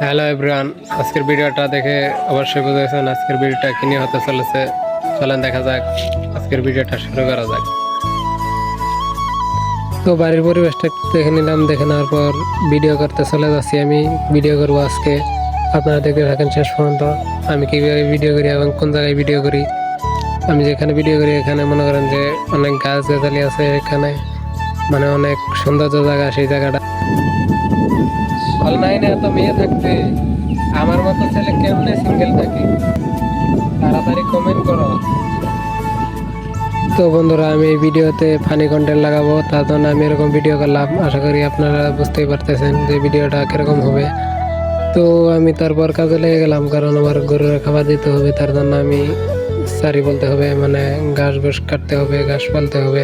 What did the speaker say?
Hello everyone, আজকের ভিডিওটা দেখে অবশ্যই বুঝেছেন আজকের ভিডিওটা কি নিয়ে হতে চলেছে। চলেন দেখা যাক, আজকের ভিডিওটা শুরু করা যাক। তো বাড়ির পরিবেশটা দেখে নিলাম, দেখে নেওয়ার পর ভিডিও করতে চলে যাচ্ছি। আমি ভিডিও করবো আজকে, আপনারা দেখতে থাকেন শেষ পর্যন্ত। আমি কীভাবে ভিডিও করি এবং কোন জায়গায় ভিডিও করি। আমি যেখানে ভিডিও করি এখানে মনে করেন যে অনেক গাছ গাছালি আছে, এখানে মানে অনেক সৌন্দর্য জায়গা। সেই জায়গাটা অনলাইনে এত মেয়ে থাকতে আমার মতো ছেলে কেমনে সিঙ্গেল থাকে, তাড়াতাড়ি কমেন্ট করো। তো বন্ধুরা, আমি এই ভিডিওতে ফানি কন্টেন্ট লাগাবো, তার জন্য আমি এরকম ভিডিও করলাম। আশা করি আপনারা বুঝতেই পারতেছেন যে ভিডিওটা কিরকম হবে। তো আমি তারপর কাজে লেগে গেলাম, কারণ আমার গরুর খাবার দিতে হবে। তার জন্য আমি সারি বলতে হবে, মানে ঘাস ঘাস কাটতে হবে, ঘাস পালতে হবে।